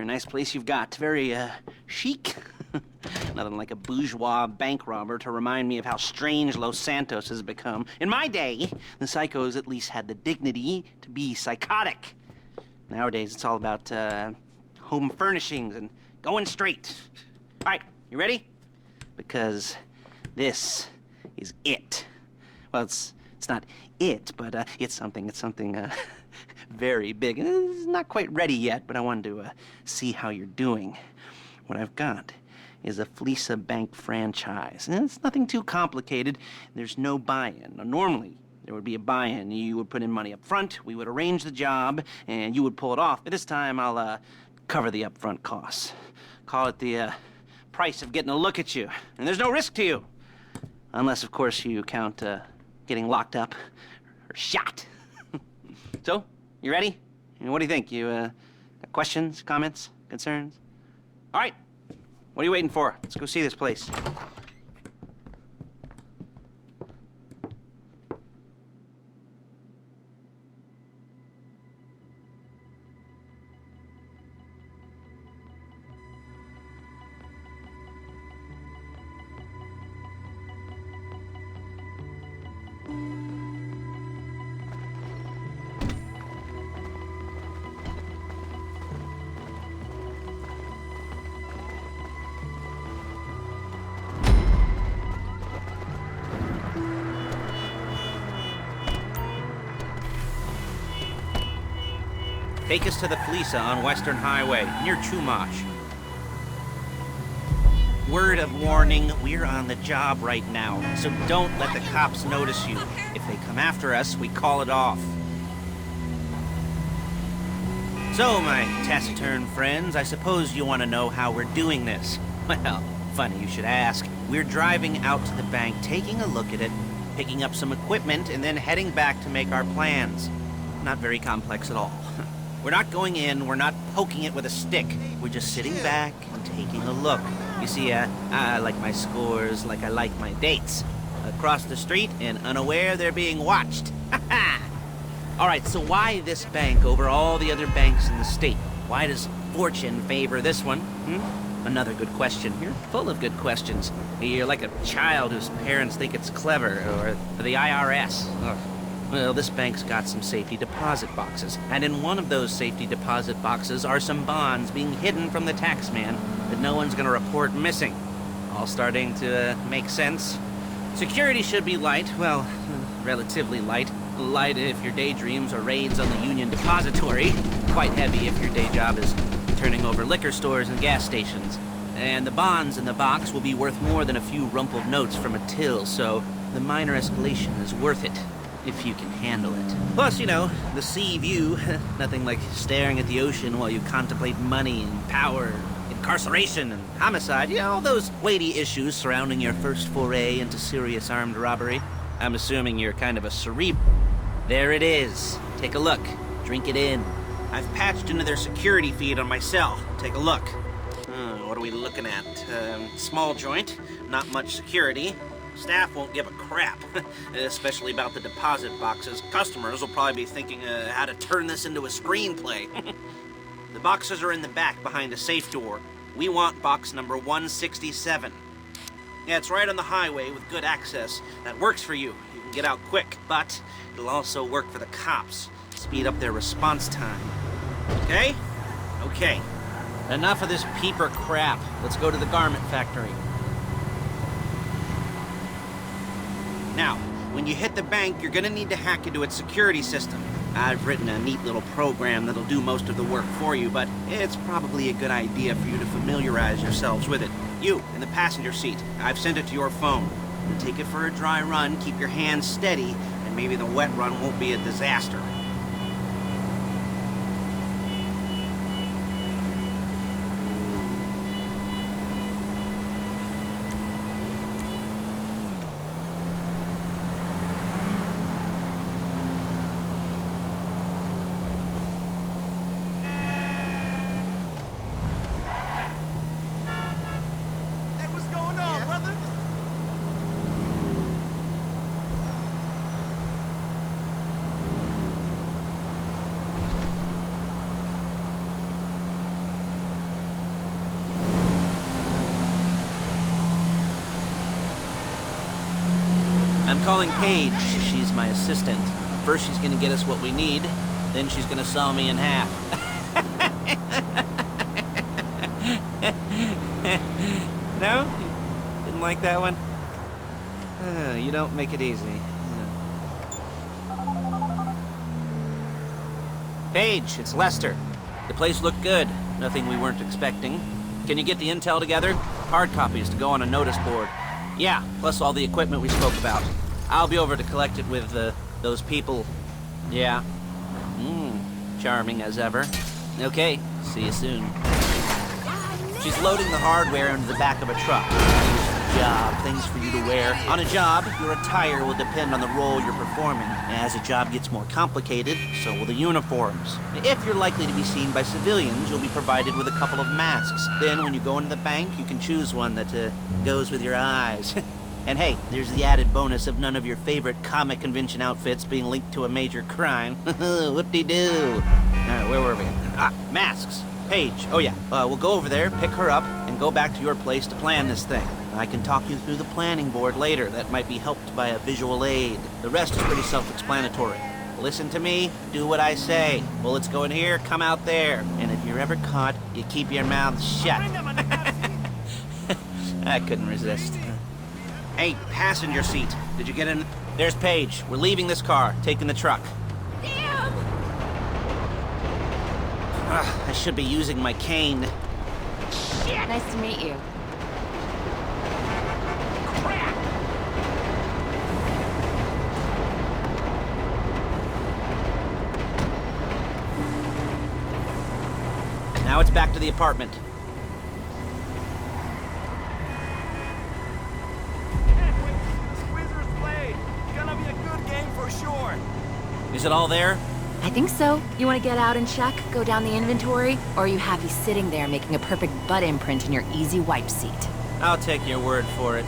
Very nice place you've got. Very, chic. Nothing like a bourgeois bank robber to remind me of how strange Los Santos has become. In my day, the psychos at least had the dignity to be psychotic. Nowadays, it's all about, home furnishings and going straight. All right, you ready? Because this is it. Well, it's not it, but it's something very big. It's not quite ready yet, but I wanted to see how you're doing. What I've got is a Fleeca Bank franchise. And it's nothing too complicated. There's no buy-in. Now, normally, there would be a buy-in. You would put in money up front, we would arrange the job, and you would pull it off. But this time, I'll cover the upfront costs. Call it the price of getting a look at you. And there's no risk to you. Unless, of course, you count getting locked up or shot. So, you ready? What do you think? You got questions, comments, concerns? All right. What are you waiting for? Let's go see this place. Take us to the Fleeca on Western Highway, near Chumash. Word of warning, we're on the job right now, so don't let the cops notice you. If they come after us, we call it off. So, my taciturn friends, I suppose you want to know how we're doing this. Well, funny you should ask. We're driving out to the bank, taking a look at it, picking up some equipment, and then heading back to make our plans. Not very complex at all. We're not going in, we're not poking it with a stick. We're just sitting back and taking a look. You see, I like my scores like I like my dates. Across the street and unaware they're being watched. All right, so why this bank over all the other banks in the state? Why does fortune favor this one? Another good question. You're full of good questions. You're like a child whose parents think it's clever, or the IRS. Ugh. Well, this bank's got some safety deposit boxes, and in one of those safety deposit boxes are some bonds being hidden from the tax man that no one's gonna report missing. All starting to make sense. Security should be light, well, relatively light. Light if your daydreams are raids on the Union Depository. Quite heavy if your day job is turning over liquor stores and gas stations. And the bonds in the box will be worth more than a few rumpled notes from a till, so the minor escalation is worth it. If you can handle it. Plus, you know, the sea view. Nothing like staring at the ocean while you contemplate money and power, incarceration and homicide. You know, all those weighty issues surrounding your first foray into serious armed robbery. I'm assuming you're kind of a cerebral. There it is. Take a look. Drink it in. I've patched into their security feed on my cell. Take a look. What are we looking at? Small joint, not much security. Staff won't give a crap, especially about the deposit boxes. Customers will probably be thinking how to turn this into a screenplay. The boxes are in the back behind a safe door. We want box number 167. Yeah, it's right on the highway with good access. That works for you. You can get out quick, but it'll also work for the cops. Speed up their response time. Okay? Okay. Enough of this peeper crap. Let's go to the garment factory. Now, when you hit the bank, you're gonna need to hack into its security system. I've written a neat little program that'll do most of the work for you, but it's probably a good idea for you to familiarize yourselves with it. You, in the passenger seat, I've sent it to your phone. Take it for a dry run, keep your hands steady, and maybe the wet run won't be a disaster. I'm calling Paige. She's my assistant. First she's gonna get us what we need, then she's gonna saw me in half. No? You didn't like that one? You don't make it easy. Paige, it's Lester. The place looked good. Nothing we weren't expecting. Can you get the intel together? Hard copies to go on a notice board. Yeah, plus all the equipment we spoke about. I'll be over to collect it with, those people. Yeah. Charming as ever. Okay, see you soon. She's loading the hardware into the back of a truck. Job, things for you to wear. On a job, your attire will depend on the role you're performing. As the job gets more complicated, so will the uniforms. If you're likely to be seen by civilians, you'll be provided with a couple of masks. Then when you go into the bank, you can choose one that goes with your eyes. And hey, there's the added bonus of none of your favorite comic convention outfits being linked to a major crime. Whoop-de-doo. Where were we? Masks. Paige. Oh yeah, we'll go over there, pick her up, and go back to your place to plan this thing. I can talk you through the planning board later. That might be helped by a visual aid. The rest is pretty self-explanatory. Listen to me, do what I say. Bullets go in here, come out there. And if you're ever caught, you keep your mouth shut. I couldn't resist. Hey, passenger seat. Did you get in? There's Paige. We're leaving this car, taking the truck. Damn! I should be using my cane. Shit! Nice to meet you. Crap! Now it's back to the apartment. Squeezer's Blade. Gonna be a good game for sure. Is it all there? I think so. You want to get out and check, go down the inventory, or are you happy sitting there making a perfect butt imprint in your easy wipe seat? I'll take your word for it.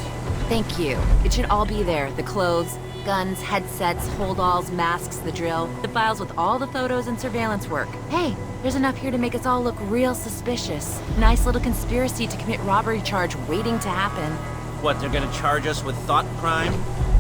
Thank you. It should all be there. The clothes, guns, headsets, holdalls, masks, the drill, the files with all the photos and surveillance work. Hey, there's enough here to make us all look real suspicious. Nice little conspiracy to commit robbery charge waiting to happen. What, they're gonna charge us with thought crime?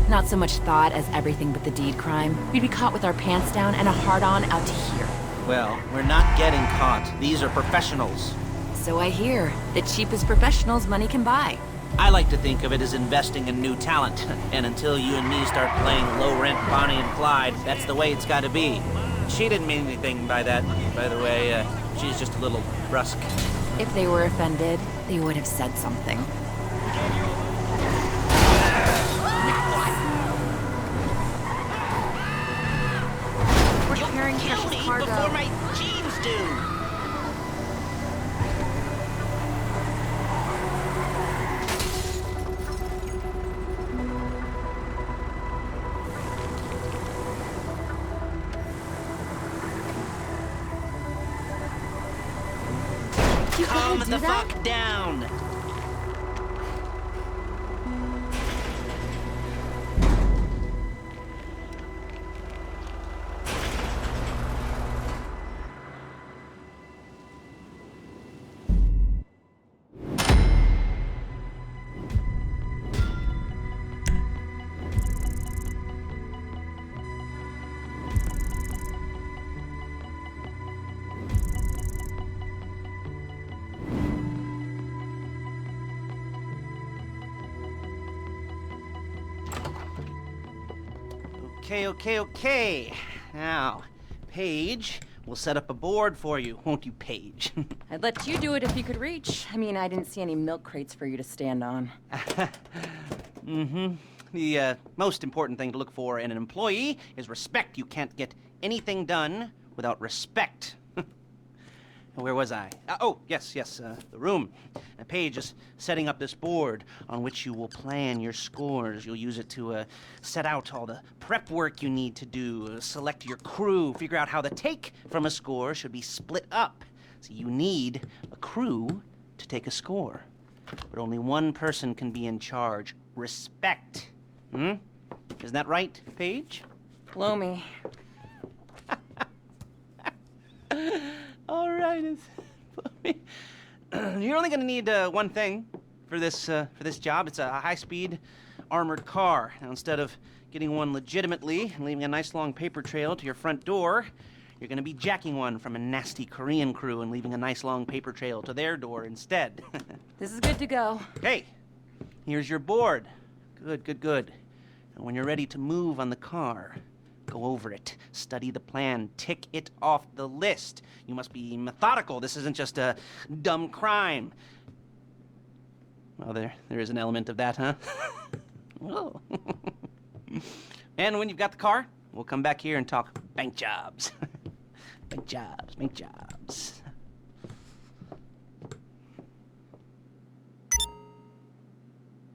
Not so much thought as everything but the deed crime. We'd be caught with our pants down and a hard-on out to here. Well, we're not getting caught. These are professionals. So I hear. The cheapest professionals money can buy. I like to think of it as investing in new talent. And until you and me start playing low-rent Bonnie and Clyde, that's the way it's gotta be. She didn't mean anything by that, by the way. She's just a little brusque. If they were offended, they would have said something. We're carrying precious cargo. Before my jeans do! Calm the fuck down! Okay. Now, Paige, we'll set up a board for you, won't you, Paige? I'd let you do it if you could reach. I mean, I didn't see any milk crates for you to stand on. The most important thing to look for in an employee is respect. You can't get anything done without respect. Where was I? Yes, the room. Paige is setting up this board on which you will plan your scores. You'll use it to set out all the prep work you need to do, select your crew, figure out how the take from a score should be split up. So you need a crew to take a score. But only one person can be in charge. Respect. Isn't that right, Paige? Blow me. All right, you're only gonna need one thing for this job. It's a high-speed armored car. Now, instead of getting one legitimately and leaving a nice long paper trail to your front door, you're gonna be jacking one from a nasty Korean crew and leaving a nice long paper trail to their door instead. This is good to go. Hey, here's your board. Good, good, good. And when you're ready to move on the car, go over it, study the plan, tick it off the list. You must be methodical. This isn't just a dumb crime. Well, there is an element of that, huh? Oh. And when you've got the car, we'll come back here and talk bank jobs. Bank jobs, bank jobs.